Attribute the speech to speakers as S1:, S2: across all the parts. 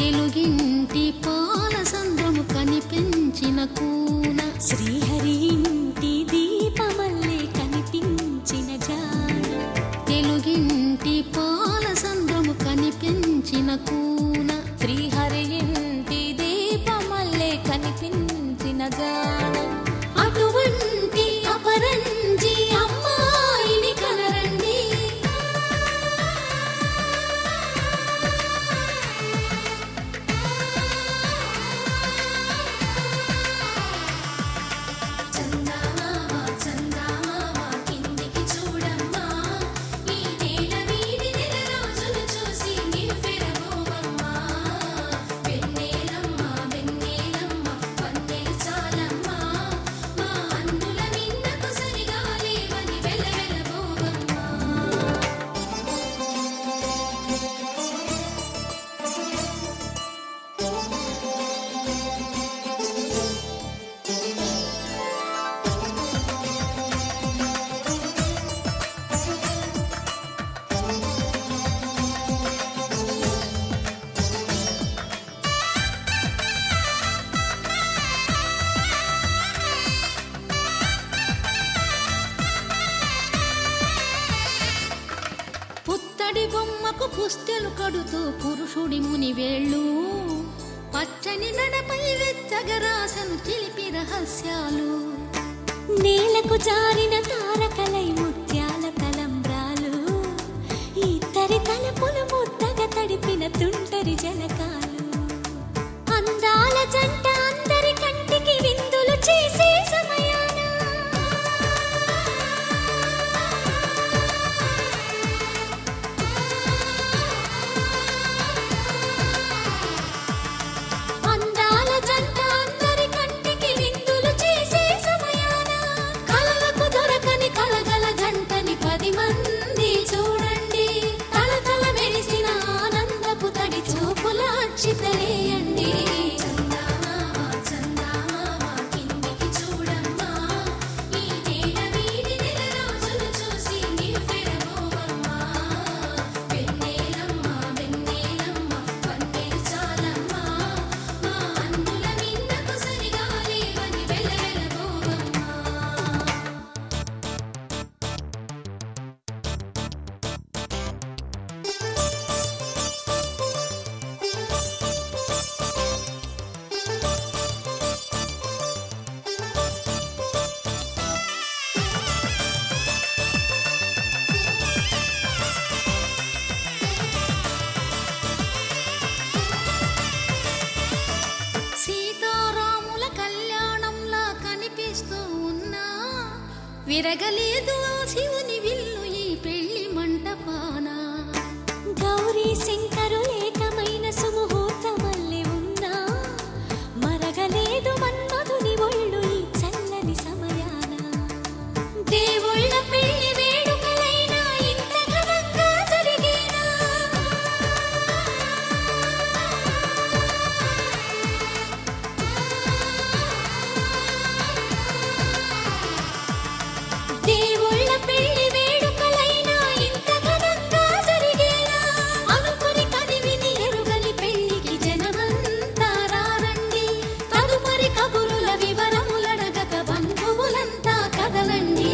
S1: తెలుగింటి పాలసంద్రము కనిపించిన కూన
S2: శ్రీహరి ఇంటి దీపమల్లే కనిపించిన జాన
S1: తెలుగింటి పాలసంద్రము కనిపించిన కూన
S2: శ్రీహరి ఇంటి దీపమల్లే కనిపించిన జాన
S1: అటువంటి అపరంజి అమ్మాయిని కనరండి పుత్తడి బొమ్మకు పుస్తెలు కడుతూ పురుషుడి ముని వేళ్ళు పచ్చని నడపై వెచ్చగరాసను చిలిపి రహస్యాలు
S2: నేలకు జారిన తారకలై ముత్యాల తలంబ్రాలు ఇద్దరి తలపులు ముద్దగా తడిపిన తుంటరి జలకాలు అందాల జంట అందరి కంటికి విందులు చేసే సమయాన అందాల జంట అందరి కంటికి విందులు చేసే సమయాన కలలకు దొరకని కలగల జంటని 10 మంది చూడండి తలతల మెరిసిన ఆనందపు తడి చూపుల అచ్చితలేయండి సీతారాముల కళ్యాణంలా కనిపిస్తూ ఉన్నా విరగలేదు ఆ శివుని విల్లు ఈ పెళ్లి మంటపాన గౌరీ శంకరు ఏకమైన సుముహూర్తమల్లె ఉన్నా మరగలేదు మన్మధుని ఒళ్ళు ఈ చల్లని సమయాన దేవుళ్ళ పెళ్లి వేడుకలైనా ఇంత ఘనంగా జరిగేనా దేవుళ్ళ పెళ్లి వేడుకలైనా ఇంత ఘనంగా జరిగేనా అనుకుని కదివిని ఎరుగని పెళ్లికి జనమంతా రారండి తదుపరి కబురుల వివరములడగక బంధువులంతా కదలండి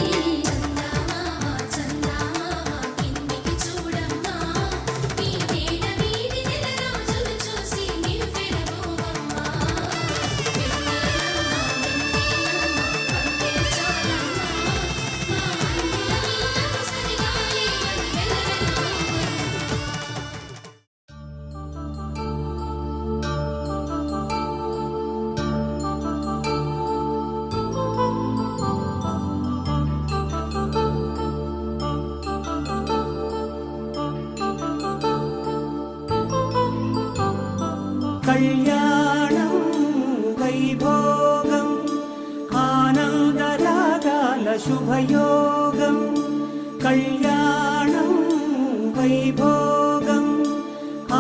S3: కళ్యాణం వైభోగం ఆనందరాగాల శుభయోగం కళ్యాణం వైభోగం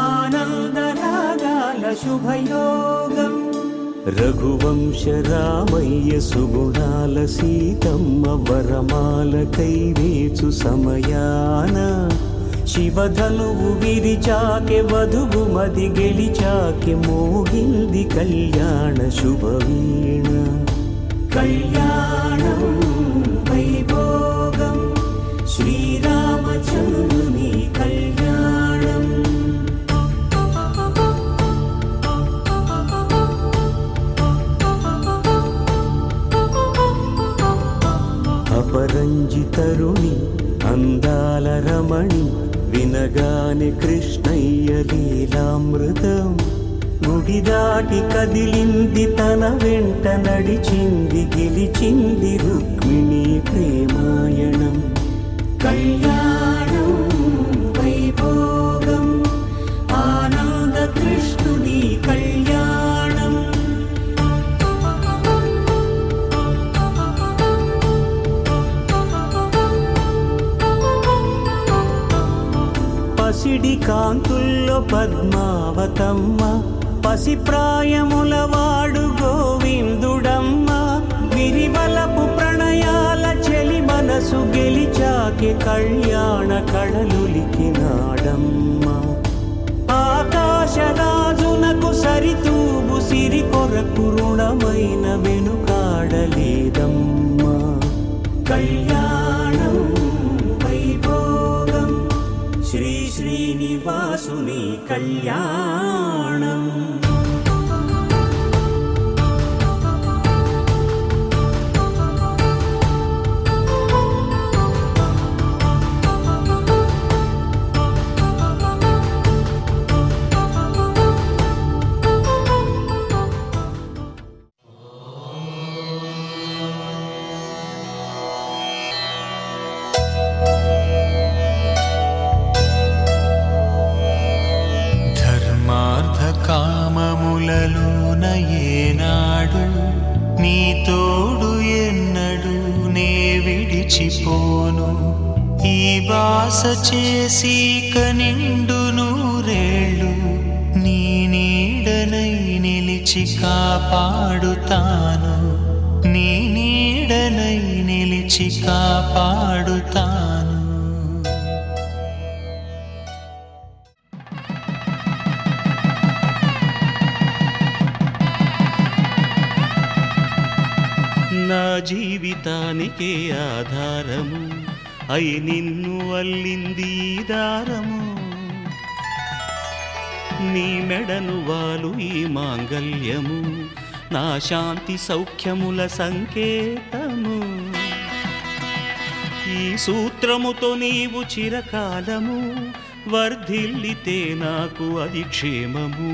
S3: ఆనందరాగాల శుభయోగం రఘువంశ రామయ్య సుగుణాల సీతమ్మ వరమాల కైవేచు సమయాన శివధనువు విరిచాకె వధువు మది గెలిచాకె మోగింది కళ్యాణ శుభవీణ కళ్యాణం వైభోగం శ్రీరామచంద్రుని కళ్యాణం అపరంజి తరుణి అందాల రమణి వినగానే కృష్ణయ్య లీలామృతం గుడి దాటి కదిలింది తన వెంట నడిచింది గెలిచింది రుక్మిణి ప్రేమాయణం కళ్యాణం వైభోగం ఆనంద కృష్ణుని కళ్యాణం పసిడి కాంతుల్లో పద్మావతమ్మ పసిప్రాయముల వాడు గోవిందుడమ్మ విరివలపు ప్రణయాల చెలి మనసు గెలిచాకే కళ్యాణ కళలులికినాడమ్మ ఆకాశరాజునకు సరితూగు సిరి కొరకు రుణమైన వెనుకాడలేదమ్మా కళ్యాణం వైభోగం శ్రీ శ్రీనివాసుని కళ్యాణం
S4: కామములలోన ఏనాడు నీ తోడు ఎన్నడు నే విడిచిపోను ఈ బాస చేసి కనిండు నూరేళ్ళు నీ నీడనై నిలిచి కాపాడుతాను నీ నీడనై నిలిచి కాపాడుతాను
S3: నా జీవితానికే ఆధారము అయి నిన్ను అల్లింది దారము నీ మెడను వాలు ఈ మాంగల్యము నా శాంతి సౌఖ్యముల సంకేతము ఈ సూత్రముతో నీవు చిరకాలము వర్ధిల్లితే నాకు అది క్షేమము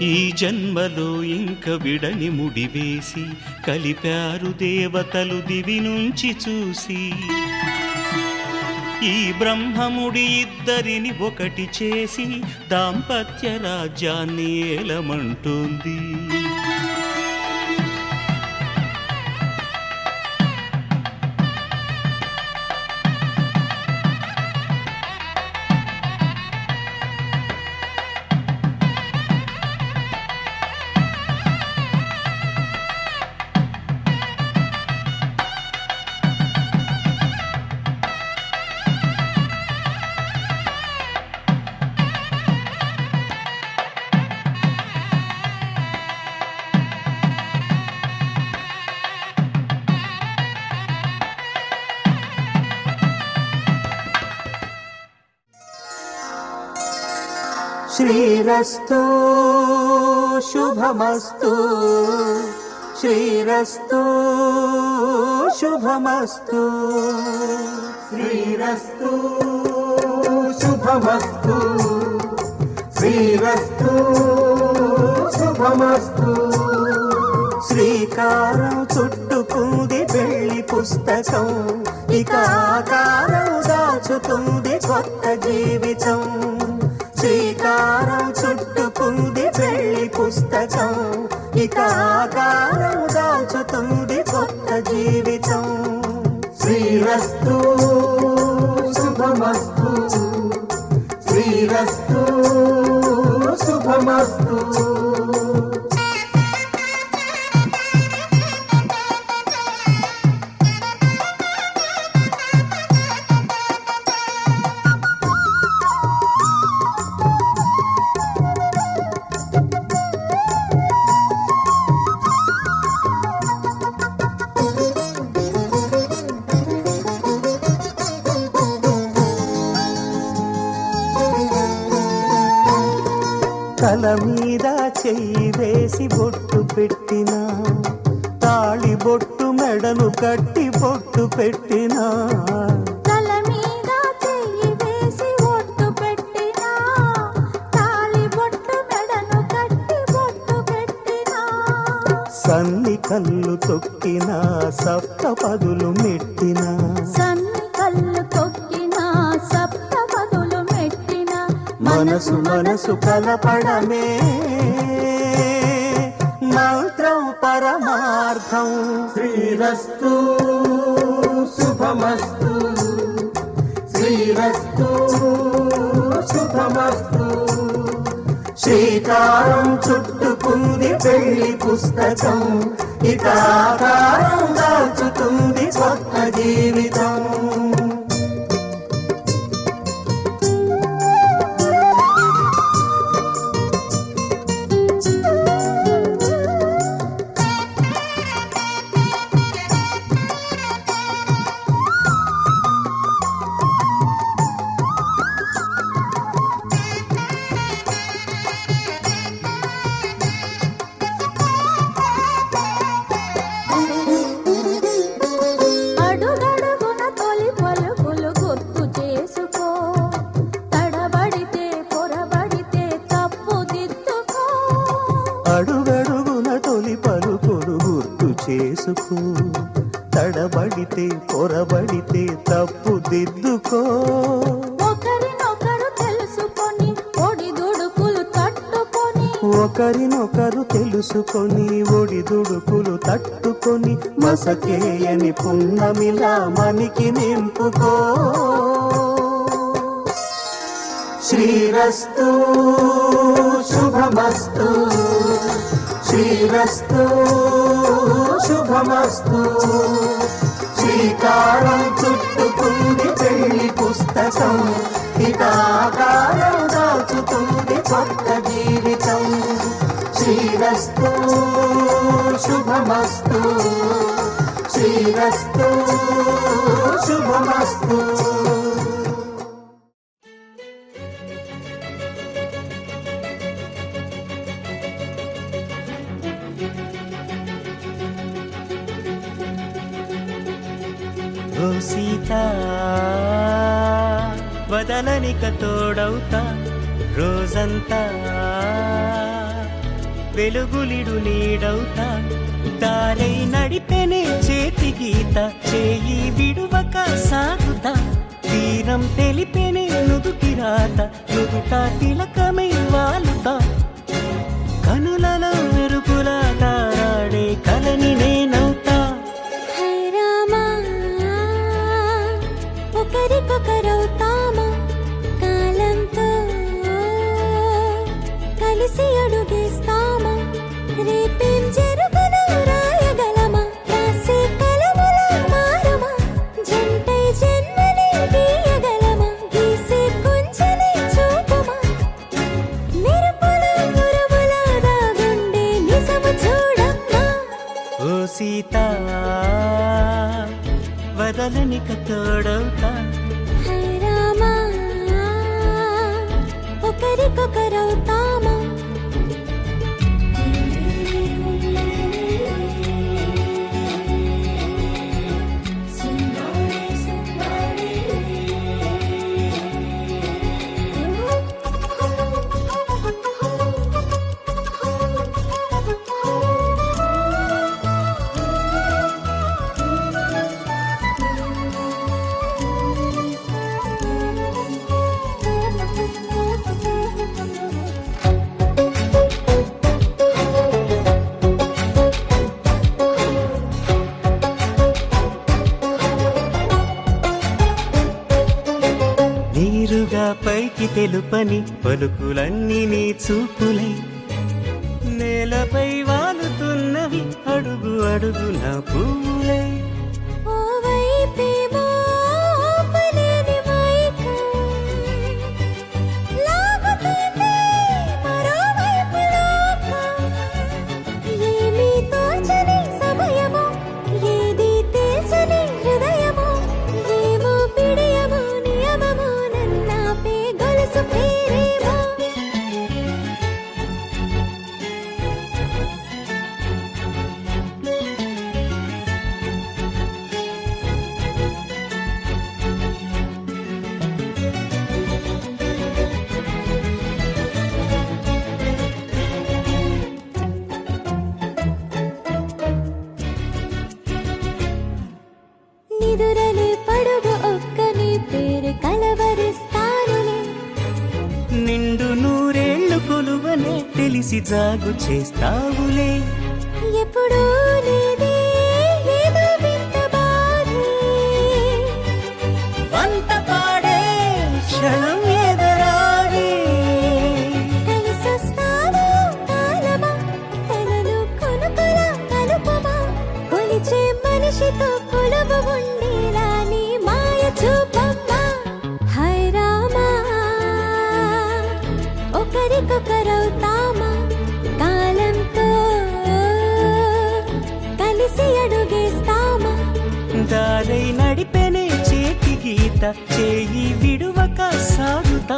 S3: ఈ జన్మలో ఇంక విడని ముడివేసి కలిపారు దేవతలు దివి నుంచి చూసి ఈ బ్రహ్మముడి ఇద్దరిని ఒకటి చేసి దాంపత్య రాజ్యాన్ని ఏలమంటుంది శ్రీరస్తు శుభమస్తు శ్రీరస్తు శుభమస్తు శ్రీరస్తు శుభమస్తు శ్రీరస్తు శుభమస్తు శ్రీకారం చుట్టుకుంది పెళ్లి పుస్తకం ఇక ఆకారం దాచుతుంది కొత్త జీవితం శ్రీకారం చుట్టుకుంది పెళ్లి పుస్తకం ఇక ఆకారం దాచుతుంది కొత్త జీవితం శ్రీరస్తు శుభమస్తు తల మీద చెయ్యి వేసి బొట్టు పెట్టినా తాళి బొట్టు మెడను కట్టి బొట్టు పెట్టినా
S2: తల మీద చెయ్యి వేసి ఒట్టు పెట్టినా తాళి బొట్టు మెడను కట్టి బొట్టు పెట్టినా
S3: సన్ని కళ్ళు తొక్కినా సప్త పదులు మెట్టినా
S2: సన్ని కళ్ళు తొక్కినా సప్త పదులు మెట్టినా
S3: మనసు మనసు కలపడమే మంత్రం పరమార్థం శ్రీరస్తు శుభమస్తు శ్రీరస్తు శుభమస్తు శ్రీకారం చుట్టుకుంది పెళ్లి పుస్తకం ఇక ఆకారం దాల్చుతుంది కొత్త జీవితం
S2: అడుగడుగున తొలి పలుకులు గుర్తు చేసుకో తడబడితే పొరబడితే తప్పు దిద్దుకో
S3: అడుగడుగున తొలి పలుకులు గుర్తు చేసుకో తడబడితే పొరబడితే తప్పు దిద్దుకో
S2: ఒకరినొకరు తెలుసుకొని ఒడిదుడుకులు తట్టుకొని
S3: ఒకరినొకరు తెలుసుకొని ఒడిదుడుకులు తట్టుకొని మసకేయని పున్నమిలా మనికి నింపుకో శ్రీరస్తు శుభమస్తు శ్రీరస్తు శుభమస్తు శ్రీకారం చుట్టుకుంది పెళ్లి పుస్తకం ఇక ఆకారం దాచుతుంది కొత్త జీవితం శ్రీరస్తు శుభమస్తు శ్రీరస్తు శుభమస్తు ఓ సీత వదలనిక తోడవుతా రోజంతా వెలుగులిడు నీడవుతా దారై నడిపెనే చేతి గీత చేయి విడువక సాగుతా తీరం తెలిపెనే నుదుటి రాత నుదుట తిలకమై వాలుతా కనులలో మెరుపులా తారాడే కలని నేనవుతా
S2: హై రామా ఒకరికొకరవుతామా కాలంతో కలిసి అడుగేస్తామా రేపేం జరుగునో రాయగలమా రాసే కలములా మారమా జంటై జన్మని గీయగలమా గీసే కొంచెనే చూపుమా మెరుపుల మురముల దాగుండే నిజము చూడమ్మా
S3: ఓ సీత వదలనిక తోడవుతా
S2: హై రామా ఒకరికొకరవుతామా
S3: నీరుగా పైకి తెలుపని పలుకులన్నీ నీ చూపులై నేలపై వాలుతున్నవి అడుగు అడుగు నా పూలై
S2: ఓ వైపేమో ఆపలేని మైకం లాగుతుంది మరోవైపు లోకం ఏమీ తోచని సమయమో ఏది తేల్చని హృదయమో ఏమో పిడియమో నియమమో నన్నాపే గొలుసు పేరేమో వేరే కలవరిస్తానులే.
S3: నిండు నూరేళ్లు కొలువనే తెలిసి జాగు చేస్తావులే.
S2: ఎప్పుడూ లేదే ఏదో వింత బాధే.
S3: వంత పాడే క్షణం ఎదరాడే.
S2: కలిసొస్తావా కాలమా తనను కొనుకలా కలుపమా. కొలిచే మనిషితో కొలువు ఉండేలా నీ మాయ చూపమ్మా. హై రామా ఒకరికొకరవుతామా. కాలంతో కలిసి అడుగేస్తామా.
S3: దారై నడిపెనే చేతి గీత చేయి విడువక సాగుతా.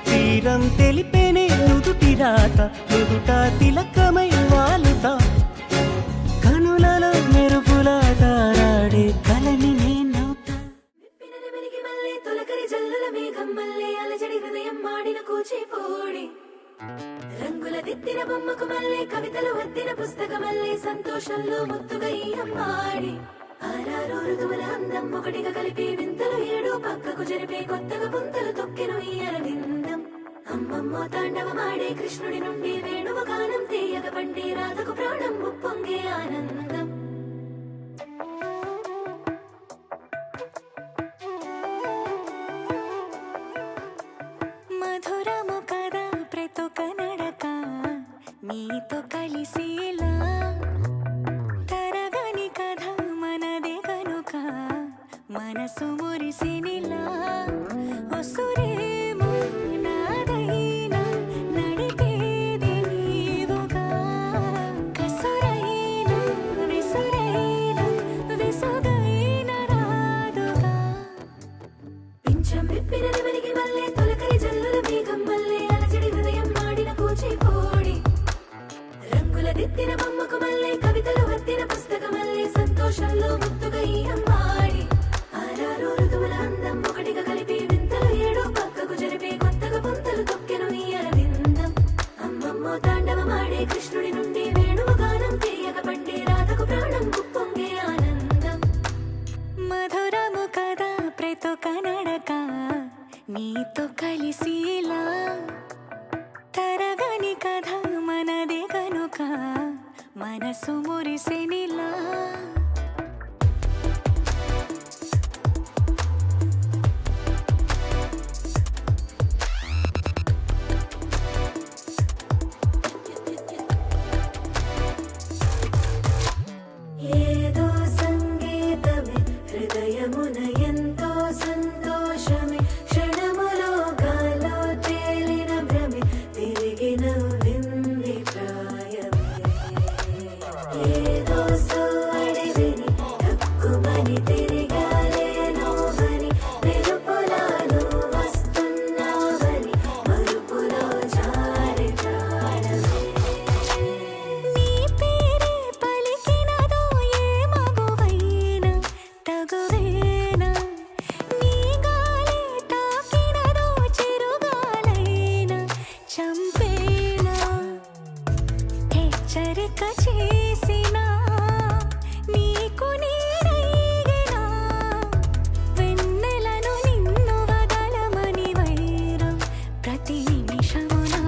S3: తీరం తెలిపెనే నుదుటి రాత నుదుట తిలకమై వాలుతా. కనులలో మెరుపులా తారాడే కలని నేనవుతా.
S2: విప్పినది వెలిగి మల్లె తొలకరి జల్లుల మేఘం మల్లె అలజడి హృదయం మాడిన కూచిపూడి. రంగుల దిద్దిన బొమ్మకు మల్లె కవితలు వద్దిన పుస్తకమల్లె సంతోషంలో ముద్దుగా ఈ అమ్మాడి. ఆరారు ఋతువుల అందం ఒకటిగా కలిపి వింతలు ఏడు పక్కకు జరిపే కొత్తగా పుంతలు తొక్కెను ఈ అరవిందం. అమ్మమ్మో తాండవమాడే కృష్ణుడి నుండి వేణువ గానం తీయగ పండి రాధకు ప్రాణం ఉప్పొంగే ఆనందం. మధురము కదా ప్రతొక నడక నీతో కలిసేలా. తరగని కథ మనదే కనుక మనసు మురిసినిలా. ఒసురేమో నాదైనా నడిపేది నీవుగా. కసురైనా విసురైనా విసుగైన రాదుగా. పింఛం విప్పినది వెలిగి మల్లె తొలకరి జల్లుల మేఘం మల్లె అలజడి హృదయం మాడిన కూచిపూడి. రంగుల దిద్దిన బొమ్మకు మల్లె కవితలు వద్దిన పుస్తకమల్లె సంతోషంలో ముద్దుగా ఈ అమ్మాడి. ఆరారు ఋతువుల అందం ఒకటిగా కలిపి వింతలు ఏడు పక్కకు జరిపే కొత్తగా పుంతలు తొక్కెను ఈ అరవిందం. అమ్మమ్మో తాండవమాడే కృష్ణుడి నుండి వేణువ గానం తీయగ పండి రాధకు ప్రాణం ఉప్పొంగే ఆనందం. మధురము కదా ప్రతొక నడక నీతో కలిసిలా. తరగని కథ మనదే కనుక మనసు మురిసెనిలా. ఏదో సంగీతమే హృదయమున ఎంతో సంతోషమే. క్షణములో గాలో తేలిన భ్రమే తిరిగి నవ్వింది ప్రాయమే. ఏదో సోడి విని తక్కువని తిరిగాలే నోవని. మెరుపులాను వస్తున్నావని మరుపులో జారి ప్రాణమే. నీ పేరే పలికినదో ఏ మగువైనా తగువేనా. నీ గాలే తాకినదో చిరుగాలైనా చంపేనా. హెచ్చరిక చేసినా నీకు నేనైనా. వెన్నెలను నిన్ను వదలమని వైరం ప్రతి నిమిషమునా.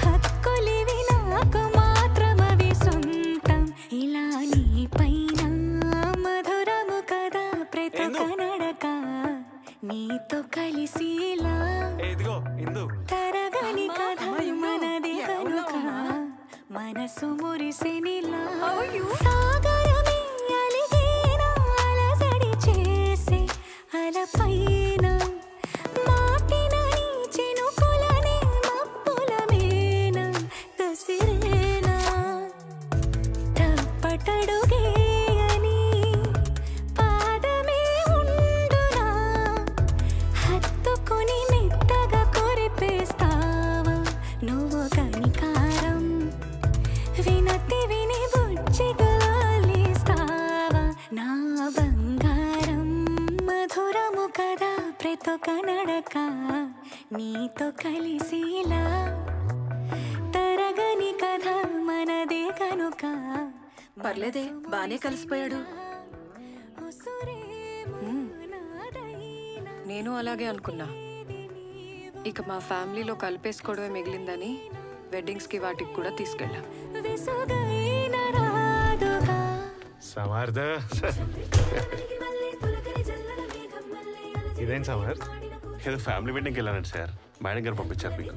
S2: హక్కులివి నాకు మాత్రమవి సొంతం ఇలా నీ పైన. మధురము కదా ప్రతొక నడక నీతో కలిసిలా. తరగని కథ మనదే కనుక మనసు మురిసెనిలా. సాగరమే అలిగేనా అలజడి చేసే అలపైన. మాటిన నీ చినుకులనే మబ్బుల మేన కసిరేనా. తప్పటడుగేయని పాదమే ఉండునా. హత్తుకుని మెత్తగా కొరిపేస్తావా నువ్వు కనికారం. వినతి విని బుజ్జిగలాలిస్తావా నా బంగారం. మధురము కదా ప్రతొక నడక నీతో కలిసిలా. తరగని కథ మనదే కనుక
S5: పర్లేదే బానే కలిసిపోయాడు.
S2: ఒసురేమో నాదైనా
S5: నేను అలాగే అనుకున్నా. ఇక మా ఫ్యామిలీలో కలిపేసుకోవడమే మిగిలిందని వెడ్డింగ్స్కి వాటికి కూడా తీసుకెళ్ళా.
S2: విసుగైన రాదుగా
S6: సమార్థ ఇదేం సమర్థ్
S7: ఏదో ఫ్యామిలీ వెడ్డింగ్కి వెళ్ళానండి సార్. మేడం గారు పంపించారు మీకు.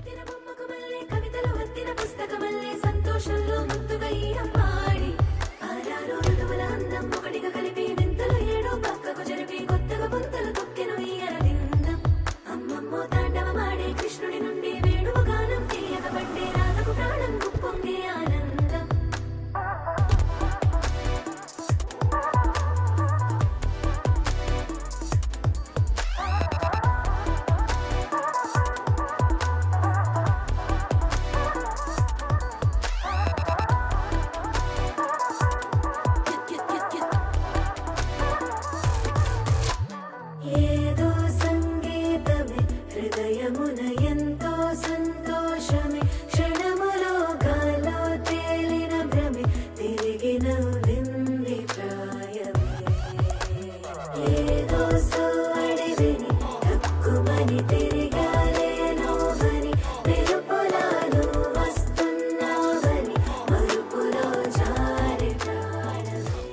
S2: కవితలు వత్తిన పుస్తకమల్లే సంతోషంలో ముద్దుగా ఈ అమ్మాడి ఆరారు ఋతువుల అందం ఒకటిగా కలిపి వింతలు ఏడు పక్కకు జరిపి కొత్తగా పుంతలు తొక్కెను ఈ అరవిందం. అమ్మమ్మో తాండవమాడే కృష్ణుడి నుండి వేణువు గానం తీయకబట్టే రాధకు ప్రాణం పొంగే ఆనందం. ఏదో సంగీతమే హృదయమున ఎంతో సంతోషమే క్షణములో గాలో తేలిన భ్రమే తిరిగి నవ్వింది ప్రాయమే. ఏదో సోవడి విని తక్కువని తిరిగాలేనోవని వెలుపులాను వస్తున్నావని మరుపులో జారి ప్రాణమే.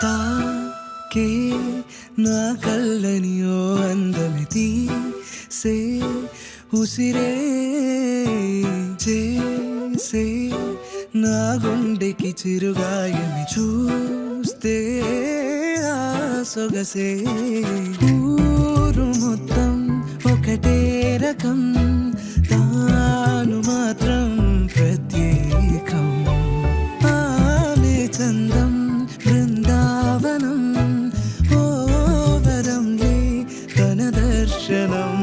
S3: తాకే నా కళ్ళని ఓ అందమితి సే ఉసిరే చేసే నా గుండెకి చిరుగాయమి చూస్తే ఆ సొగసే ఊరు మొత్తం ఒకటే రకం తాను మాత్రం ప్రత్యేకం. ఆమె చందం బృందావనం ఓ వరంలే తన దర్శనం.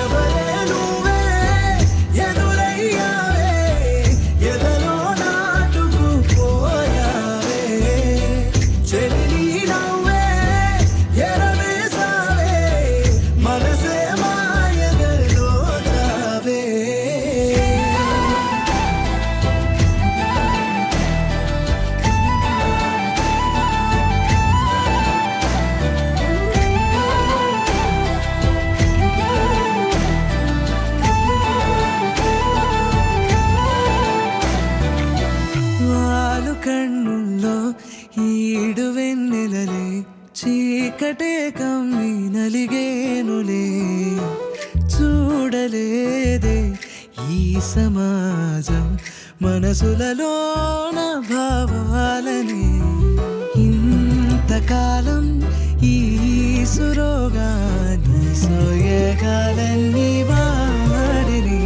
S3: ఎవరే నువ్వే ఎదురయ్యావే ఎదలో నాటుకు పోయావే చెల్లి నవ్వే ఎరవేసావే మనసే మాయగలో జావే. వాలు కన్నుల్లో ఈడు వెన్నెలలే చీకటే కమ్మి నలిగేనులే చూడలేదే ఈ సమాజం మనసులలోన భావాలని. ఇంతకాలం ఈ సురోగాని సోయగాలన్నీ వాడిని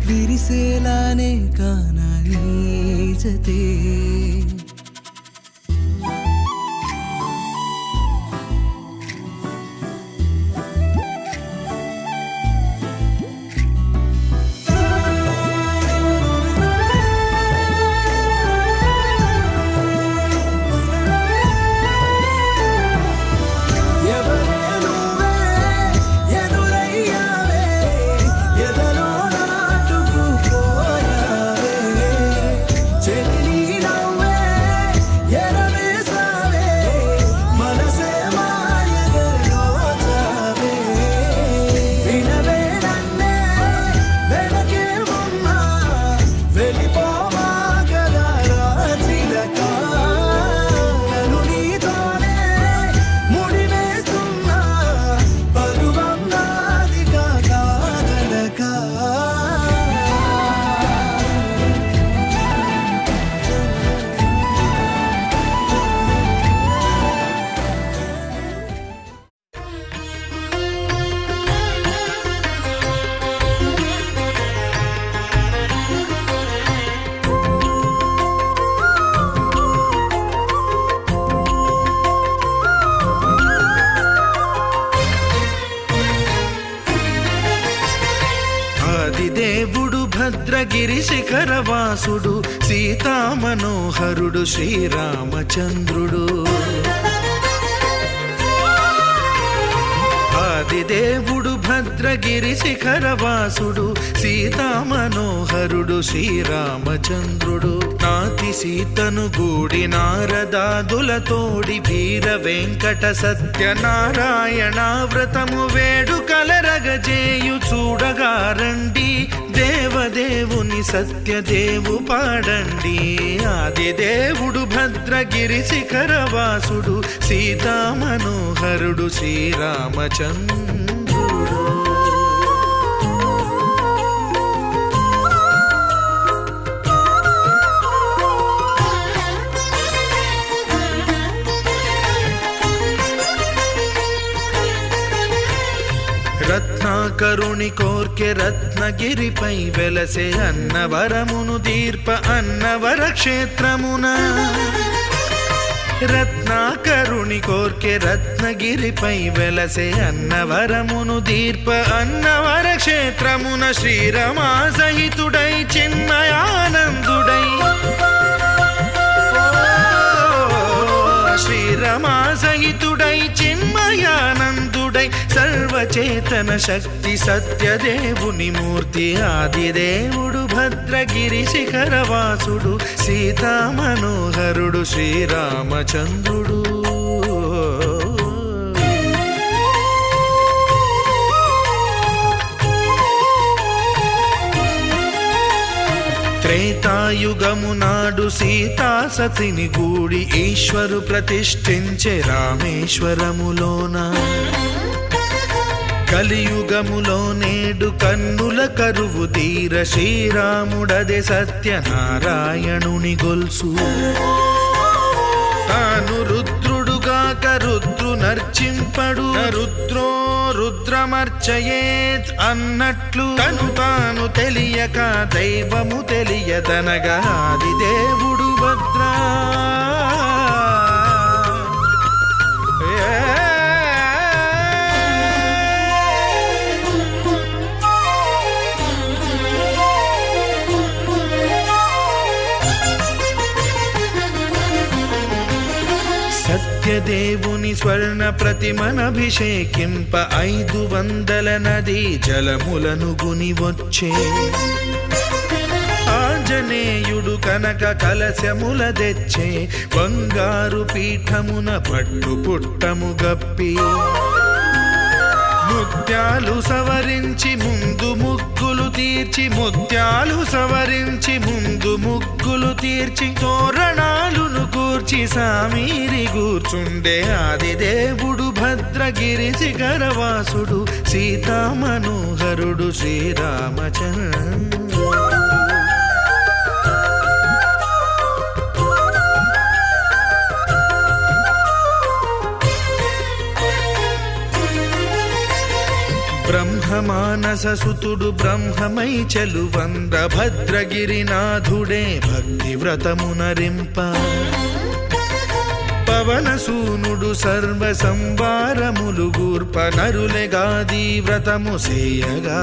S3: విరిసేలానే కానా నీ జతే. ఎవరే నువ్వే ఎదురయ్యావే ఎదలో నాటుకు పోయావే చెల్లి నవ్వే ఎరవేసావే మనసే మాయగలో జావే. వినవే నన్నే వెనకే ఉన్నా వెళ్ళిపోమాగలా రాజిలక నన్ను నీతోనే ముడివేస్తున్నా పరువం నాదిగా కాదనక.
S4: ఆదిదేవుడు భద్రగిరి శిఖరవాసుడు సీతామనోహరుడు శ్రీరామచంద్రుడు. ఆదిదేవుడు భద్రగిరి శిఖరవాసుడు సీతామనోహరుడు శ్రీరామచంద్రుడు నాతి సీతను గూడి నారదాదులతోడి వీర వెంకట సత్యనారాయణ వ్రతము వేడుకలరగజేయు చూడగా రండి దేవదేవుని సత్యదేవు పాడండి ఆదిదేవుడు భద్రగిరి శిఖరవాసుడు సీతామనోహరుడు శ్రీరామచంద్రుడు రత్నాకరుని కోర్కె రత్నగిరిపై వెలసే అన్నవరమును దీర్ప అన్నవర క్షేత్రమున రత్నాకరుని కోర్కె రత్నగిరిపై వెలసే అన్నవరమును దీర్ప అన్నవర క్షేత్రమున శ్రీరమా సహితుడై చిన్మయానందుడై శ్రీరమా సహితుడై చిన్మయానందుడై సర్వచేతన శక్తి సత్యదేవుని మూర్తి ఆదిదేవుడు భద్రగిరి శిఖరవాసుడు సీతామనోహరుడు శ్రీరామచంద్రుడు త్రేతాయుగము నాడు సీతా సతిని గూడి ఈశ్వరు ప్రతిష్ఠించే రామేశ్వరములోన కలియుగములో నేడు కన్నుల కరువు తీర శ్రీరాముడదే సత్యనారాయణుని గొల్సు తాను రుద్రుడుగాక రుద్రు నర్చింపడు రుద్రో రుద్రమర్చయేత్ అన్నట్లు తను తాను తెలియక దైవము తెలియదనగా ఆదిదేవుడు భద్రా సత్యదేవుని స్వర్ణ ప్రతిమనభిషేకింప 500 నదీ జలములను గుని వచ్చే ఆంజనేయుడు కనక కలశముల తెచ్చే బంగారు పీఠమున పట్టు పుట్టము గప్పి ముత్యాలు సవరించి ముందు ముగ్గులు తీర్చి ముత్యాలు సవరించి ముందు ముగ్గులు తీర్చి తోరణాలును కూర్చి సామీరి కూర్చుండే ఆదిదేవుడు భద్రగిరి శిఖరవాసుడు సీతామనోహరుడు శ్రీరామచంద్రుడు బ్రహ్మమానస సుతుడు బ్రహ్మమై చెలువంద భద్రగిరినాథుడే భక్తి వ్రతమునరింప పవనసూనుడు సర్వ సంవారములు గూర్ప నరులెగాది వ్రతము సేయగా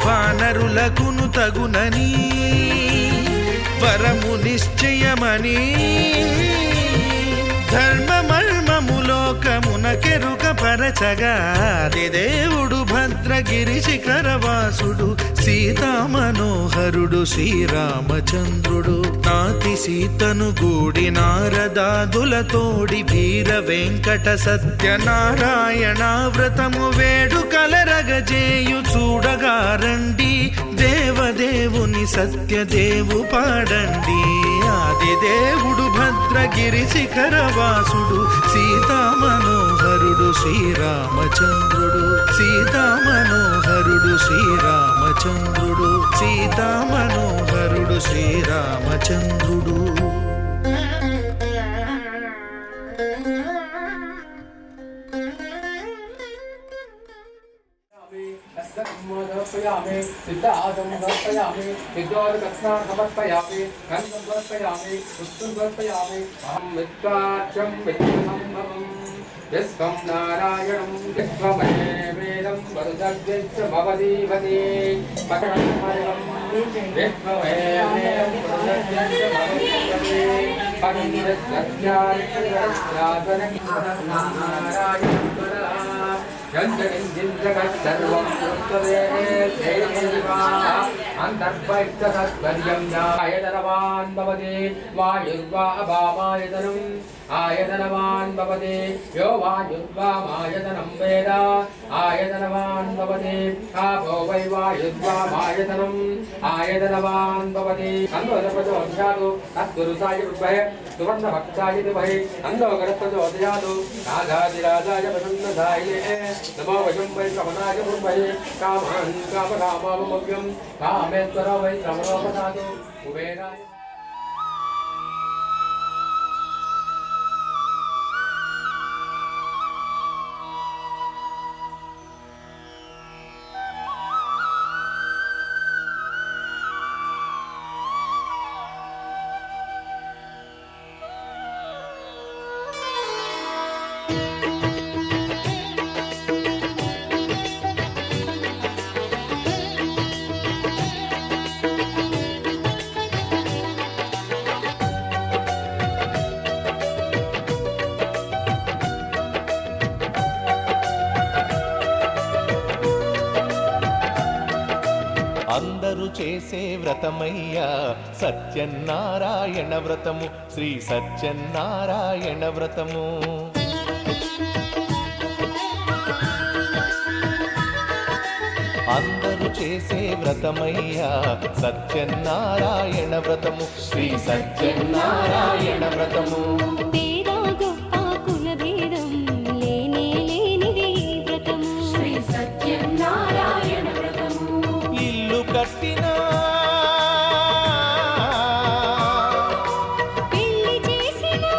S4: వానరులకును తగునని వరము నిశ్చయమని ధర్మమర్మములోకమునకెరుక పరచగా దేవుడు భద్రగిరి శిఖరవాసుడు సీతామనోహరుడు శ్రీరామచంద్రుడు నాతి సీతను గూడి నారదాదులతోడి వీర వెంకట సత్యనారాయణ వ్రతము వేడుకలరగజేయు చూడగా రండి దేవదేవుని సత్యదేవు పాడండి ఆదిదేవుడు భద్రగిరి శిఖరవాసుడు సీతామనోహరుడు శ్రీరామచంద్రుడు సీతామనోహరుడు శ్రీరామచంద్రుడు సీతామనోహరుడు శ్రీరామచంద్రుడు
S6: समर्पयामि सिद्धार्थं समर्पयामि सिद्धोदकस्नां समर्पयामि गन्धं समर्पयामि पुष्पं समर्पयामि अहं विद्वाच्यं विद्महं यस्तं नारायणं विश्वमये वेदं वरुदव्यश्च भवदीवति पठनं परमं विश्वमये वेदं वरुदव्यश्च भवदीवति पठनं सत्यार्थं नारायणं सर्वं अन्तर्पैक्तसत्पर्यं आयतनवान् भवति वायुर्वा अभामायतनम् आयतनवान् भवति यो वायुर्वामायतनं वेद आयतनवान् भवति आपो वै वायुर्वामायतनम् आयतनवान् भवति अन्नोदप्रचोदयातु तद्गुरुसाय विद्महे सुवर्णभक्ताय धीमहि अन्नोगरप्रचोदयातु राजाधिराजाय प्रसन्नदायिने नमो वयं वै श्रवणाय विद्महे कामान् कामकामावमभ्यं कामेश्वर वै श्रवणोपदातु कुबेराय
S8: అందరూ చేసే వ్రతమయ్యా సత్యనారాయణ వ్రతము శ్రీ సత్యనారాయణ వ్రతము అందరూ చేసే వ్రతమయ్యా సత్యనారాయణ వ్రతము శ్రీ సత్యనారాయణ వ్రతము
S2: పేద గొప్ప కుల భేదం లేనే లేనిది ఈ వ్రతము శ్రీ సత్యనారాయణ వ్రతము
S8: ఇల్లు కట్టినా
S2: పెళ్లి చేసినా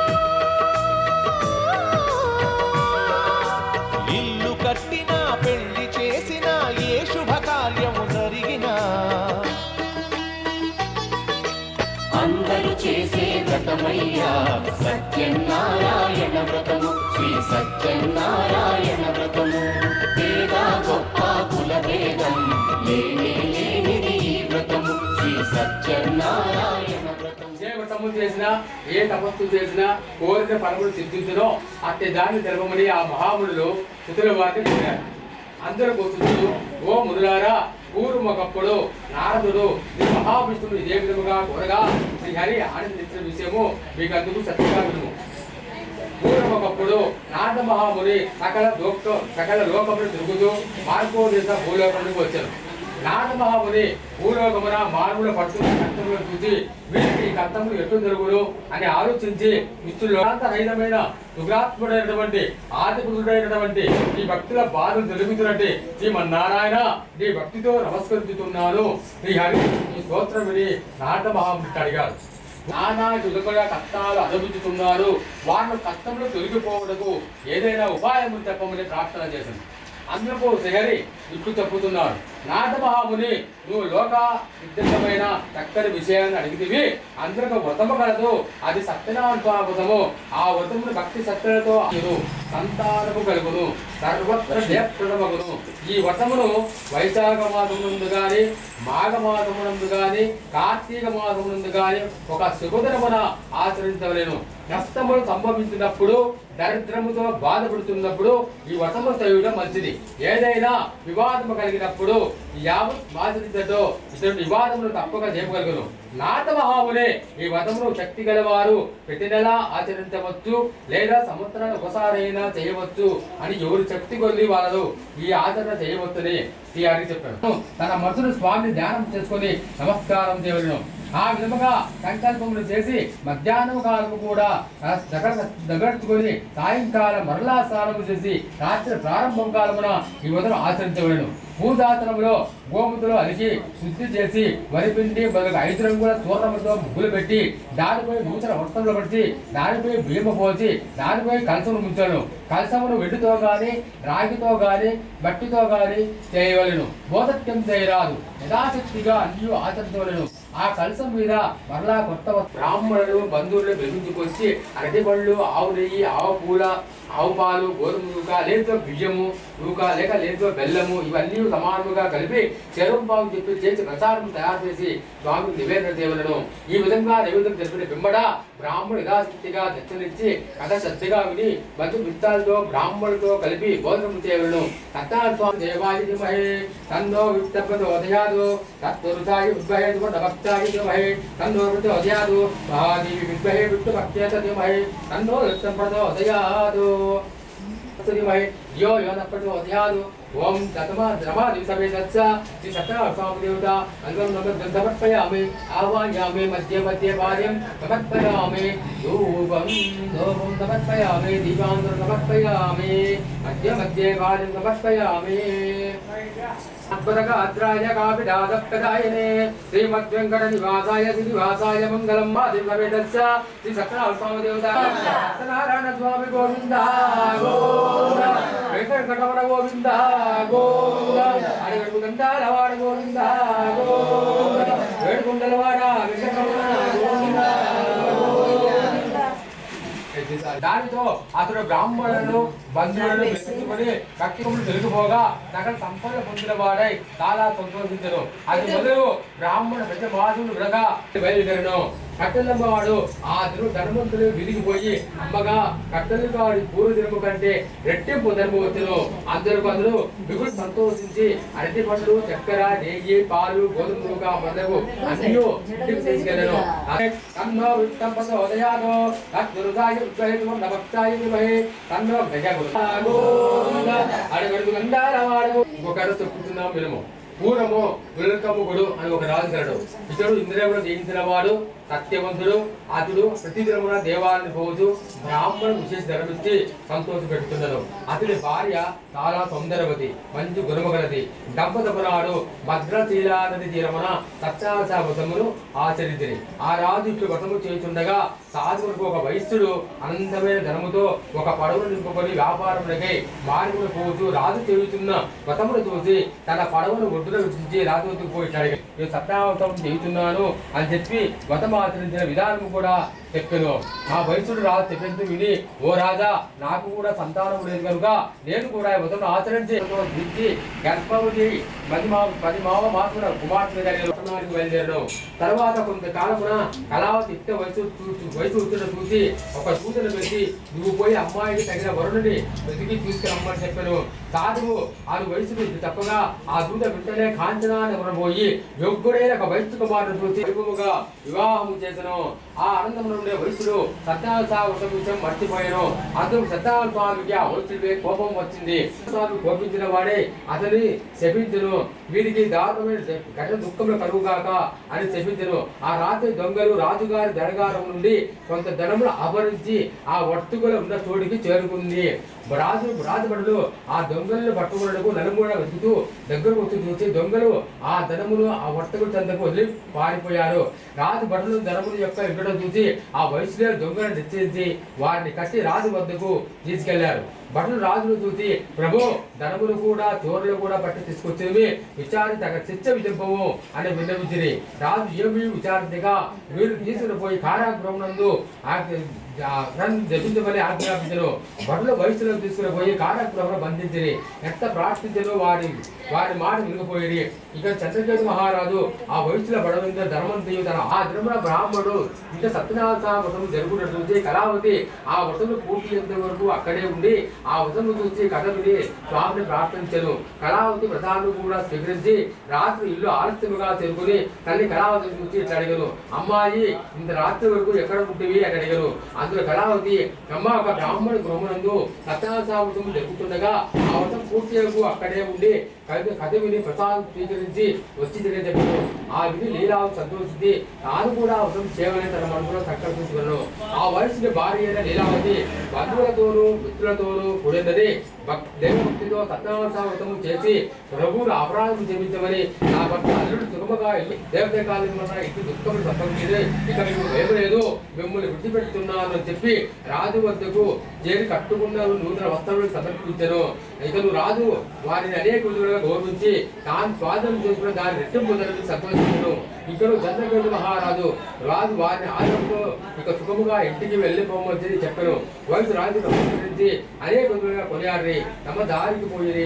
S8: ఇల్లు కట్టినా పెళ్లి చేసినా ఏ శుభకార్యము జరిగినా అందరూ చేసే వ్రతమయ్యా సత్యనారాయణ వ్రతము శ్రీ సత్యనారాయణ వ్రతము పేద గొప్ప కుల భేదం లేనే లేనిది ఈ వ్రతము శ్రీ సత్యనారాయణ వ్రతము
S6: ఏ వ్రతములు చేసినా ఏ తపస్సు చేసినా కోరిన ఫలములు సిద్ధించునో అట్టి దాన్ని తెలపమని ఆ మహామునులు శృతుల వారిని కోరారు. అందరూ కూర్చుంటూ ఓ మునులారా, పూర్వమొకప్పుడు నారదుడు శ్రీ మహావిష్ణువును ఇదే విధముగా కోరగా శ్రీహరి ఆనందించిన విషయము మీకు అందుకు సత్యంగా వినుము. పూర్వమొకప్పుడు నారద మహాముని సకల లోకములు తిరుగుతూ మార్గోదేశ భూలోకమునికి వచ్చారు. నారద మహాముని భూలోకమున మానవుల పడుతున్న కర్తములను చూసి వీరికి ఈ కర్తములు ఎట్లు జరుగును అని ఆలోచించి విష్ణులోకాంతరహితమైన సుగ్రాత్ముడైనటువంటి ఆదిపురుడైనటువంటి ఈ భక్తుల బాధలు తెలుగుతున్నట్టు శ్రీమన్నారాయణ నీ భక్తితో నమస్కరించుతున్నాను. శ్రీ హరి ఈ స్తోత్రం విని నారద మహాముని అడిగారు. నానా యుగముల కష్టాలు అనుభవించుతున్నారు, వాళ్ళ కష్టములు తొలగిపోవడకు ఏదైనా ఉపాయము చెప్పమని ప్రార్థన చేసింది. అందుకు శ్రీహరి ఇట్లు చెప్పుతున్నారు. నారద మహాముని, నువ్వు లోక నిర్దిష్టమైన చక్కని విషయాన్ని అడిగితివి. అందరికి వ్రతము కలదు, అది సత్యనారాయణ. ఆ వ్రతమును భక్తి సత్యలతో సంతానము కలుగును, సర్వత్ర జయప్రదమగును. ఈ వ్రతమును వైశాఖ మాసమునందు గాని, మాఘమాసమునందు గాని, కార్తీక మాసమునందు గాని ఒక శుభదినమున ఆచరించవలేను. కష్టములు సంభవించినప్పుడు, దరిద్రముతో బాధపడుతున్నప్పుడు ఈ వ్రతము చేయడం మంచిది. ఏదైనా వివాదము కలిగినప్పుడు యావత్ బాధితులతో ఇతడు వివాదమును తప్పక చేయగలుగును. నారద మహామునే ఈ వ్రతమును శక్తి గలవారు ప్రతి నెల ఆచరించవచ్చు, లేదా సంవత్సరానికి ఒకసారైనా చేయవచ్చు అని ఎవరు శక్తి కొద్ది వాళ్ళు ఈ ఆచరణ చేయవచ్చని శ్రీ హరి చెప్పారు. తన మనసును స్వామిని ధ్యానం చేసుకుని నమస్కారం చేయవలను. ఆ విధముగా సంకల్పములు చేసి మధ్యాహ్నం కాలము కూడా దగ్గరుచుకొని సాయంకాలం మరలా స్నానము చేసి రాత్రి ప్రారంభం కాలమున ఈ ఉదయం ఆచరించవలను. పూజాసనములో గోముతులు అలిచి శుద్ధి చేసి వరిపిండి మొదలు 5 రంగుల చూర్ణములతో ముగ్గులు పెట్టి దానిపై నూతన వస్త్రములు పడిచి దానిపై బియ్యము పోసి దానిపై కలసమును ముంచను. కలసమును వెండితో గాని, రాగితో గాని, మట్టితో గాని చేయవలను. బోధత్యం చేయరాదు. యథాశక్తిగా అన్ని ఆచరించవలను. ఆ కలసం మీద మరలా కొత్త బ్రాహ్మణులు బంధువులను పిలిపించుకొచ్చి అరటి పళ్ళు, ఆవు నెయ్యి, ఆవు పూల, ఆవు పాలు, గోధుమ నూక, లేదో బియ్యము నూక, లేదో బెల్లము ఇవన్నీ సమానముగా కలిపి చెరువు చెప్పి చేసి ప్రసాదం తయారు చేసి స్వామికి నివేదన చేయవలను. ఈ విధంగా నైవేద్యం జరిపిన పిమ్మడ బ్రాహ్మణుడు యథాశక్తిగా దక్షిణిచ్చి కథ శ్రద్ధగా విని మంచి విత్తాలతో బ్రాహ్మణులతో కలిపి భోజనం చేయవలను. సత్యనారాయణ స్వామి దేవాయ ధీమహి తన్నో విత్తపదోదయాదు తత్పురుషాయ విద్మహే భక్తాయ ధీమహి తన్నో ప్రచోదయాదు మహాదేవి విద్మహే విష్ణుభక్త్యేత ధీమహి తన్నో విత్తపదోదయాదు यो यो न प्रचोदयादु ओम ततमा द्रमा दिवसवे सत्स श्री सत्यनारायण स्वामी देवता अंगम नमः समर्पयामि आवाहयामि मध्ये मध्ये पाद्यं समर्पयामि धूपं समर्पयामि दीपान्तरं समर्पयामि मध्ये मध्ये पाद्यं समर्पयामि अद्भुतगात्राय कापिदादप्तदायने श्रीमद्वेङ्कटनिवासाय श्रीनिवासाय मङ्गलं मादिववे सत्स श्री सत्यनारायण स्वामी देवता सत्यनारायण स्वामी गोविन्द गोविन्द వెంకటరమణ గోవింద గోవింద అడిగడు గంధాలవాడ గోవింద గోవింద వేడుకుండలవాడ వెంకటరమణ గోవింద. దానితో అతడు బ్రాహ్మణులను బంధువులను మెచ్చుకొని భక్తిములు తొలగిపోగా సకల సంపద పొందిన వాడై చాలా సంతోషించను. అది మొదలు బ్రాహ్మణ పెద్ద మాసుడు విడగా బయలుదేరను. కట్టెలమ్మవాడు ఆ ధనవంతులు విరిగిపోయి అమ్మగా కట్టెలవాడి పూర్వ దినము కంటే రెట్టింపు ధనము వచ్చును. అందరూ అతడు మిగులు సంతోషించి అరటి పండ్లు, చక్కెర, నెయ్యి, పాలు, గోధుమ నూక మొదలగు అన్నీ ఇంటికి తీసుకెళ్ళను. తన్నో విత్తపదోదయాదో తత్పురుషాయ విద్మహే భక్తాయ ధీమహి తన్నో అడుగడుగు గంధాలవాడు. ఇంకొకరు చెప్పుతున్నాం వినము. పూర్వము గులకమ్ముడు అని ఒక రాజు గలడు. ఇతడు ఇంద్రియంలో జయించిన వాడు, సత్యవంతుడు. అతడు ప్రతిదినమున దేవాలయానికి పోవచ్చు బ్రాహ్మణుడు విశేష ధనమిచ్చి సంతోష పెడుతున్నాడు. అతడి భార్య చాలా సౌందర్యవతి, మంచి గుణమగలది. దంపతపురాడు భద్రశీలా నది తీరమున సత్యావస వ్రతమును ఆచరించింది. ఆ రాజు ఇప్పుడు వ్రతము చేయుచుండగా సాధువులకు ఒక వైశ్యుడు అనంతమైన ధనముతో ఒక పడవను నింపుకొని వ్యాపారములకై మార్గమును పోవచ్చు. రాజు చేయుచున్న వ్రతమును చూసి తన పడవను ఒడ్డున విడిచి రాజు వద్దకు పోయినాడు. నేను సత్యావతం చేయుచున్నాను అని చెప్పి వ్రతం ఆచరించిన విధానము కూడా చెప్పాను. ఆ వైశ్యుడు రాజు చెప్పేందుకు విని, ఓ రాజా, నాకు కూడా సంతానం లేదు కనుక నేను కూడా వ్రతం ఆచరించి గర్భవతి 10 మాసమున కుమార్తె కలిగి బయలుదేరడం. తర్వాత కొంతకాలమున కళావతి ఇట్ట వయసు చూసి ఒక సూచన పెట్టి, నువ్వు పోయి అమ్మాయికి తగిన వరుణుని వెతికి తీసుకురమ్మని చెప్పాను. సాధువు ఆరు వయసుకు తప్పగా ఆ దూత వెంటనే కాంచనాన్ని కొనబోయి యోగ్యుడైన ఒక వైశ్య కుమారుడు చూసి వైభవముగా వివాహము చేసను. ఆ ఆనందంలో ఉండే వైశ్యుడు సత్యనారాయణ విషయం మర్చిపోయాను. అందుకు సత్యనారాయణ స్వామికి ఆ వైశ్యుడిపై కోపం వచ్చింది. స్వామి కోపించిన వాడే అతని శపించను. వీరికి దారుణమైన ఘట దుఃఖంలో కలుగుగాక అని శపించను. ఆ రాత్రి దొంగలు రాజుగారి దరగారం నుండి కొంత ధనమును అపహరించి ఆ వర్తుగుల ఉన్న చోటికి చేరుకుంది. రాజభటులు ఆ దొంగలను పట్టుకున్నకు నలుమూల వెతుకుతూ దగ్గరకు వచ్చి చూసి దొంగలు ఆ ధనమును ఆ వర్తకుల చెంతకు వదిలి పారిపోయారు. రాజభటులు ధనముల యొక్క ఇవ్వడం చూసి ఆ వయసులో దొంగలను నిశ్చయించి వారిని కట్టి రాజు వద్దకు తీసుకెళ్లారు. భటులు రాజును చూసి, ప్రభు, ధనములు కూడా చోరులు కూడా పట్టి తీసుకొచ్చేవి, విచారి తగ శిక్ష విధింపము అని విన్నవించిరి. రాజు ఏమీ విచారించగా వీరు తీసుకుని పోయి కారాగృహమునందు జపించమని ఆజ్ఞాపించను. భటులు వయసులో తీసుకుని పోయి కారాగృహంలో బంధించిరి. ఎంత ప్రార్థించను వారి మాట వినిపోయి. ఇక చంద్రకేతు మహారాజు ఆ వయసులో బడవింద ధనవంతయు తన ఆ ధర్మ బ్రాహ్మణుడు ఇంత సత్యనారాయణ వ్రతం జరుగుతున్నట్టు చూసి కళావతి ఆ వ్రతం పూర్తి అయ్యేంత వరకు అక్కడే ఉండి ఆ వ్రతం చూసి కథ విని స్వామిని ప్రార్థించను. కళావతి వ్రతాన్ని కూడా స్వీకరించి రాత్రి ఇల్లు ఆలస్యముగా చేరుకుని తల్లి కళావతిని చూసి ఇట్లా అడిగను, అమ్మాయి, ఇంత రాత్రి వరకు ఎక్కడ పుట్టివి అని అడిగను. అందులో కళావతి, అమ్మ, ఒక బ్రాహ్మణుడు గృహమునందు సత్యనారాయణ వ్రతం జరుగుతుండగా ఆ వ్రతం పూర్తి అయ్యేందుకు అక్కడే ఉండి కథ విని ప్రసాదం స్వీకరించి వచ్చి తెలియజెప్పాను. ఆ విధి లీలావు సంతోషించి తాను కూడా వ్రతం చేయమని తన మనసులో సంకల్పించుకున్నాను. ఆ వయసుని భార్య అయిన లీలావతి బంధువులతోనూ మిత్రులతోనూ కూడినది దేవభక్తితో సత్యనారాయణ చేసి ప్రభువులు అపరాధం చేయించమని నా భర్త అల్లుడు సుగమగా దేవత కాలంలో ఇటు దుఃఖములు సంభవించింది, ఇక మీకు భయం లేదు, మిమ్మల్ని విడిచిపెడుతున్నాను అని చెప్పి రాజు వద్దకు చేరి కట్టుకున్న నూతన వస్త్రాలను సమర్పించను. ఇక నువ్వు రాజు వారిని అనేక విధులుగా గౌరవించి తాను స్వాధీనం చేసుకుని దాని రెట్టింపు ధరలు సంతోషించను. ఇక్కడ చంద్రకేతు మహారాజు రాజు వారిని ఆదరంతో ఇక సుఖముగా ఇంటికి వెళ్ళిపోవచ్చని చెప్పను. వయసు రాజు నమస్కరించి అనేక విధులుగా కొనియాడి తమ దారికి పోయి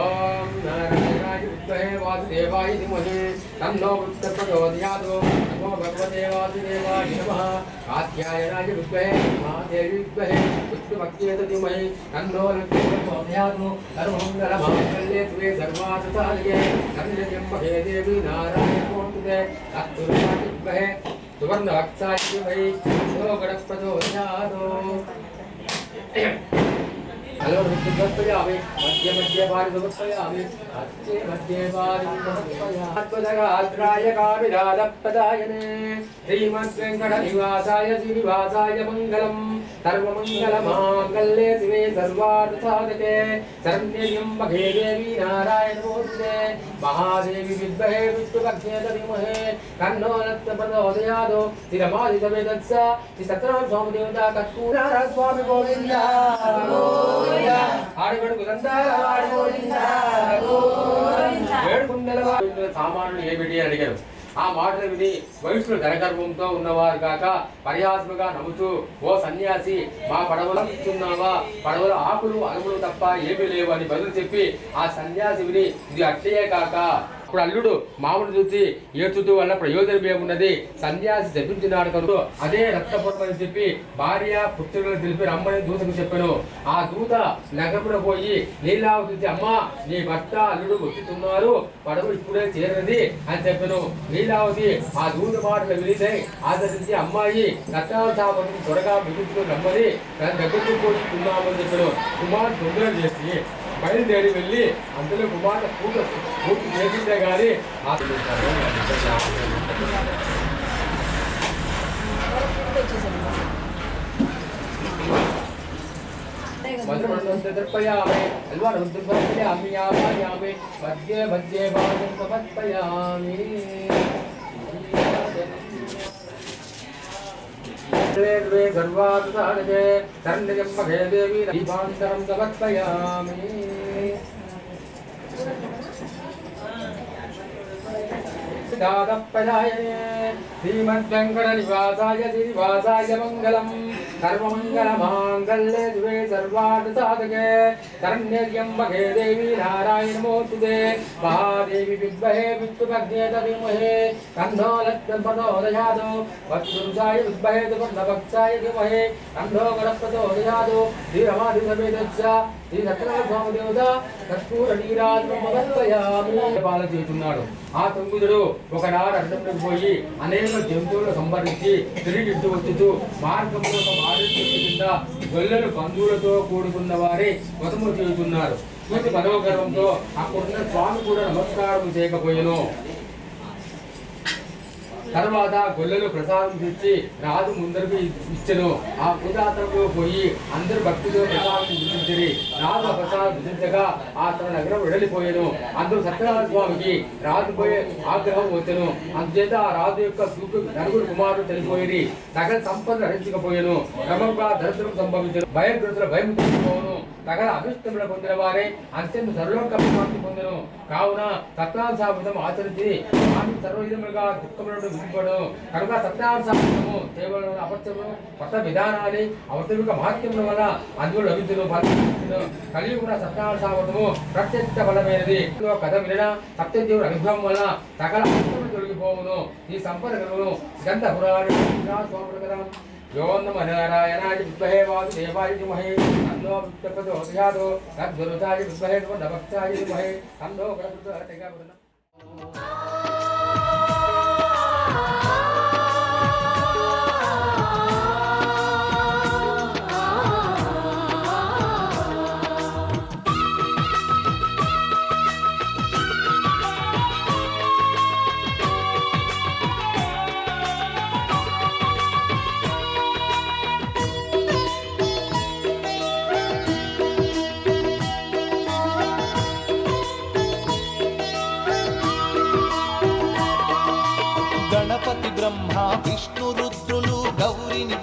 S6: ఓం నారాయణాయ విద్మహే వాసుదేవాయ ధీమహి తన్నో ప్రచోదయాత్ నమో భగవతే వాసుదేవాయ నమః కాత్యాయనాయ విద్మహే మహాదేవి విద్మహే విష్ణుభక్త్యేత ధీమహి తన్నో లక్ష్మీ ప్రచోదయాత్ సర్వమంగళమాంగళ్యే శివే సర్వార్థసాధకే శరణ్యత్ర్యంబకే దేవి నారాయణ నమోస్తుతే తత్పురుషాయ విద్మహే సువర్ణవక్షాయ ధీమహి తన్నో గణప్రచోదయాత్. హలో సమర్పయామి మధ్య మధ్య వారి సమర్పయామి మధ్య వారి సమర్పయాత్మదగాత్రాయ కామిరాదపదాయనే శ్రీమద్ వెంకట నివాసాయ శ్రీనివాసాయ మంగళం సర్వమంగళమాంగళ్యే శివే సర్వార్థసాధకే శరణ్యత్ర్యంబకే దేవి నారాయణ నమోస్తుతే మహాదేవి విద్మహే విష్ణుభక్త్యేత ధీమహి తన్నో ప్రచోదయాత్. శ్రీరమాది సమేతస్య శ్రీ సత్యనారాయణ స్వామి దేవత కర్పూరార స్వామి గోవింద సామాన్యులు ఏమిటి అని అడిగారు. ఆ మాటలు విని వయసులో ధనగర్భంతో ఉన్నవారు కాక పరిహాసముగా నవ్వుతూ ఓ సన్యాసి మా పడవలు ఇస్తున్నావా, పడవల ఆకులు అలుములు తప్ప ఏమీ లేవు అని బదులు చెప్పి ఆ సన్యాసి విని ఇది అట్లయే కాక ఇప్పుడు అల్లుడు మామూలు చూసి ఏడ్చుతూ వల్ల ప్రయోజనం ఏమున్నది, సన్యాసి జపించినాడు కనుక అదే రక్తపూర్వని చెప్పి భార్య పుత్రులను తెలిపి రమ్మని దూతకు చెప్పాను. ఆ దూత నగరంలో పోయి లీలావతి అమ్మా నీ భర్త అల్లుడు వచ్చుతున్నారు, పడవ ఇప్పుడే చేరినది అని చెప్పాను. లీలావతి ఆ దూత మాటలు వినితే ఆదరించి అమ్మాయి రక్తావతాపతిని త్వరగా మిగులుతూ రమ్మని తన దగ్గరకు పోతున్నామని చెప్పాను. కుమార్ తొందర చేసి బయలుదేరి వెళ్ళి అందులో కుమార్తె పూర్తి చేసిందే కానీ మధ్య మధ్య భాగం సమర్పయామి గర్వాదుసాధకే శరణ్యత్ర్యంబకే దేవి దీపాంతరం సమర్పయామి. శ్రీమద్వేంకట నివాసాయ శ్రీనివాసాయ మంగళం సర్వమంగళమాంగళ్యే శివే సర్వార్థసాధకే శరణ్యత్ర్యంబకే దేవి నారాయణ నమోస్తుతే మహాదేవి విద్మహే విష్ణుభక్త్యేత ధీమహి తన్నో ప్రచోదయాత్ వత్సరుషాయ విద్మహే సువర్ణభక్షాయ ధీమహి తన్నో గణప్రచోదయాత్. శ్రీరమాది సమేతస్య శ్రీ సత్యనారాయణ స్వామి దేవత కర్పూర నీరాజనం సమర్పయామి పాలన చేస్తున్నాడు. ఆ తుంగుదుడు ఒకనాడు అడ్డంలోకి పోయి అనేక జంతువులను సంహరించి తిరిగి ఇంటి వచ్చుతూ మార్గంలో ఒక మాడి చెట్టు కింద గొల్లలు బంధువులతో కూడుకున్న వారి వదము చేస్తున్నారు. పూర్తి మనోగర్వంతో అక్కడున్న స్వామి కూడా నమస్కారం చేయకపోయాను. తర్వాత గొల్లలు ప్రసాదం తెచ్చి రాజు ముందరికి ఇచ్చను. ఆ పూజాతంలో పోయి అందరు భక్తితో ప్రసాదం భుజించరి. రాజు ఆ ప్రసాదం భుజించగా ఆ తన నగరం వెడలిపోయాను. అందరూ సత్యనారాయణ స్వామికి రాజుపోయే ఆగ్రహం వచ్చను. అందుచేత ఆ రాజు యొక్క నలుగురు కుమారులు చనిపోయి సకల సంపదలు హరించకపోయాను. క్రమంగా దరిద్రం సంభవించను. భయగ్రస్తుల భయం తీసుకోను. సకల అభిష్టములు పొందిన వారే అత్యంత సర్వలోక పొందను. కావున సత్యనారాయణ సామర్థ్యం ఆచరించి స్వామి సర్వవిధములుగా దుఃఖములను విధింపడు. కనుక సత్యనారాయణ సామర్థ్యము సేవలను అపత్యము కొత్త విధానాన్ని అవతరిక మహత్యముల వల్ల అందులో లభించును. కలియుగ సత్యనారాయణ సామర్థ్యము ప్రత్యక్ష బలమైనది. కథ వినడ సత్యదేవుడు అనుభవం వల్ల సకల అర్థములు తొలగిపోవును. ఈ సంపద కలుగును. స్కంద పురాణ యోన్న నారాయణాయ విద్మహే వాసుదేవాయ ధీమహి తన్నో ప్రచోదయాత్ తద్గురుతాయ విద్మహే సువర్ణభక్షాయ ధీమహి తన్నో గణప్రచోదయాత్.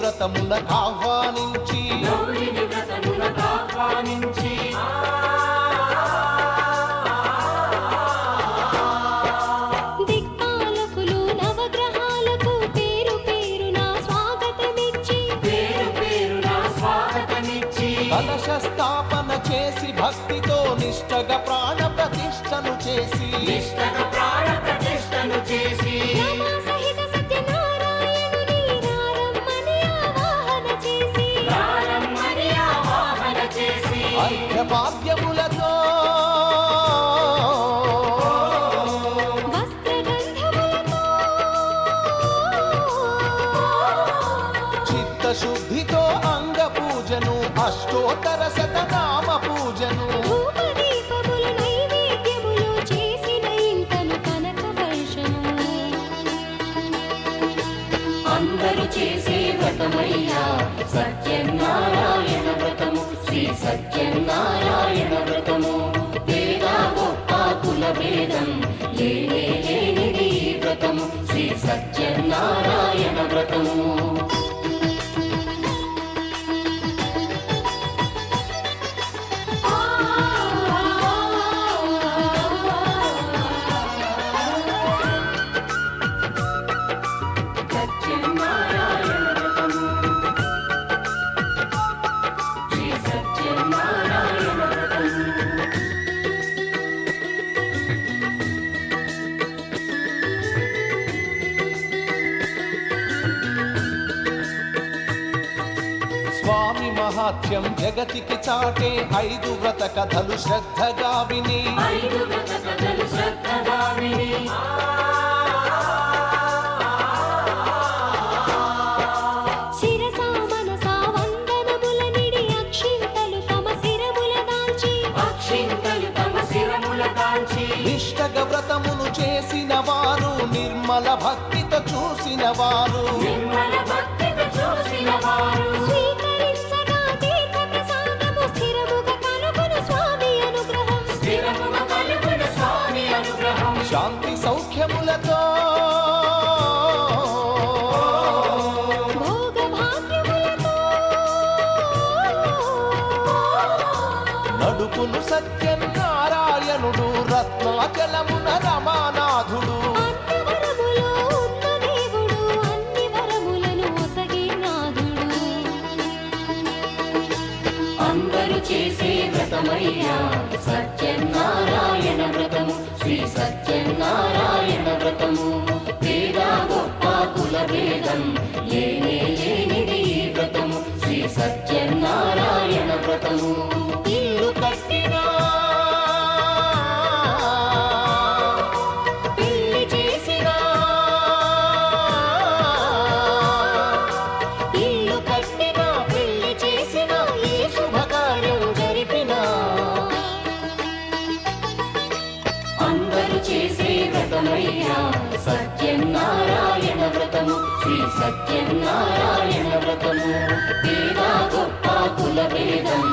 S3: వ్రతమునకు ఆహ్వానించి
S8: గౌరిని వ్రతమునకు ఆహ్వానించి
S2: దిక్పాలకులు నవగ్రహాలకు పేరు పేరున స్వాగతమిచ్చి
S8: పేరు పేరున స్వాగతమిచ్చి
S3: కలశ స్థాపన చేసి భక్తితో నిష్టగా ప్రాణ ప్రతిష్టను చేసి
S8: నిష్టగా ప్రాణ ప్రతిష్టను చేసి
S2: రమా సహిత సత్యనారాయణుని రారమ్మని ఆవాహన చేసి
S8: ప్రారంభని ఆవాహన చేసి
S3: అర్ఘ్యపాద్యములతో
S2: వస్త్రగంధములతో
S3: చిత్తశుద్ధితో అంగ పూజను అష్టోత్తర శతనామ పూజను
S2: ధూపదీపములు నైవేద్యములు చేసిన ఇంటను కనక వర్షము
S8: అందరూ చేసే వ్రతమయ్యా సత్యనారాయణ వ్రతము శ్రీ సత్యనారాయణ వ్రతము పేద గొప్ప కుల భేదం లేనే లేనిది ఈ వ్రతము శ్రీ సత్యనారాయణ వ్రతము సత్యనారాయణ వ్రతము శ్రీ సత్యనారాయణ వ్రతము
S3: స్వామి మహాత్యం జగతికి చాటే 5 వ్రత కథలు శ్రద్ధగా విని
S8: ఐదు వ్రత కథలు శ్రద్ధగా విని
S2: శిరసా మనసా వందనముల నిడి అక్షింతలు తమ శిరముల దాల్చి
S8: అక్షింతలు తమ శిరముల కాంచి
S3: నిష్టగా వ్రతమును చేసిన వారు నిర్మల భక్తితో చూసిన వారు
S8: నిర్మల భక్తితో చూసిన వారు
S2: స్వీకరించగా తీర్థ ప్రసాదము స్థిరముగా కలుగును స్వామి అనుగ్రహం
S8: స్థిరముగా కలుగున స్వామి అనుగ్రహం
S3: శాంతి సౌఖ్యములతో
S2: భోగ భాగ్యములతో
S3: నడుపును సత్యనారాయణుడు రత్నాచలమున రమానాథుడు
S2: అన్ని వరములో ఉన్న దేవుడు అన్ని వరములను ఒసగే నాథుడు
S8: అందరూ చేసే వ్రతమయ్యా సత్యనారాయణ వ్రతము శ్రీ సత్యనారాయణ వ్రతము పేద గొప్ప కుల భేదం లేనే లేనిది ఈ వ్రతము శ్రీ సత్యనారాయణ వ్రతము
S3: ఇల్లు కట్టినా
S2: పెళ్లి చేసినా ఇల్లు కట్టినా పెళ్లి చేసినా ఏ శుభకార్యం జరిపినా
S8: అందరూ చేసే వ్రతమయ్యా సత్యనారాయణ వ్రతము శ్రీ సత్యనారాయణ వ్రతము పేద గొప్ప కుల భేదం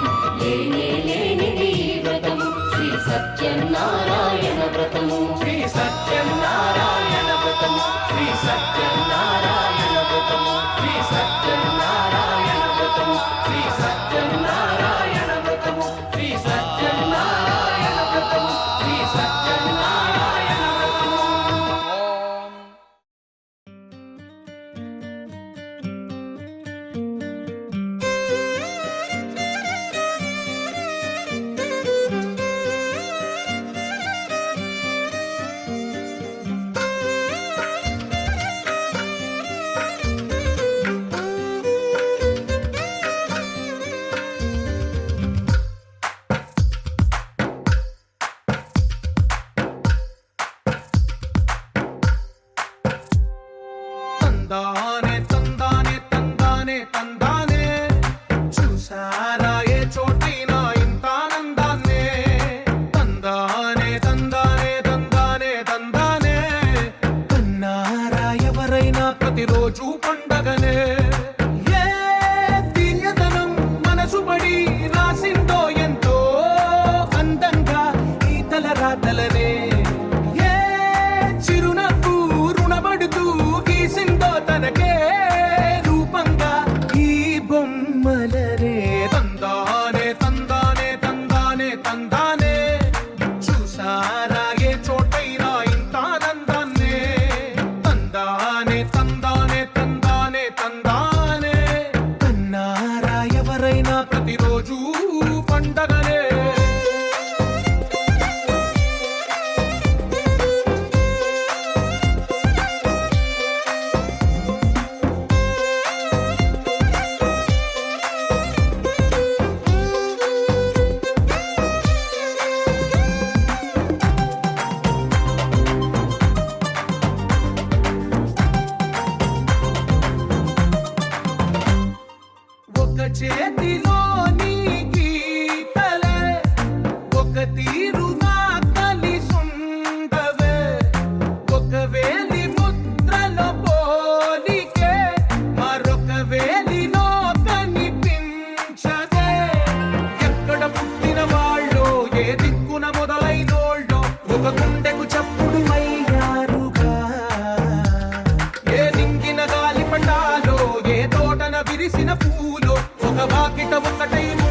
S8: లేనే లేనిది ఈ వ్రతము శ్రీ సత్యనారాయణ వ్రతము శ్రీ సత్యనారాయణ వ్రతము శ్రీ సత్యనారాయణ వ్రతము శ్రీ సత్యనారాయణ వ్రతము శ్రీ సత్యనారాయణ వ్రతము శ్రీ సత్యనారాయణ వ్రతము శ్రీ సత్యనారాయణ వ్రతము
S4: తందానే తందానే తందానే తందానే చూసారా ఏ చోటైనా ఇంత ఆనందాన్నే తందానే తందానే తందానే తందానే కన్నారా ఎవరైనా ప్రతిరోజు పండగనే ఏ తీయదనం మనసు పడి రాసిందో ఎంతో అందంగా ఈ తలరాతలనే ఏ చిరునవ్వు రుణపడుతూ గీసిందో తనకే రూపంగా ఒక్కటై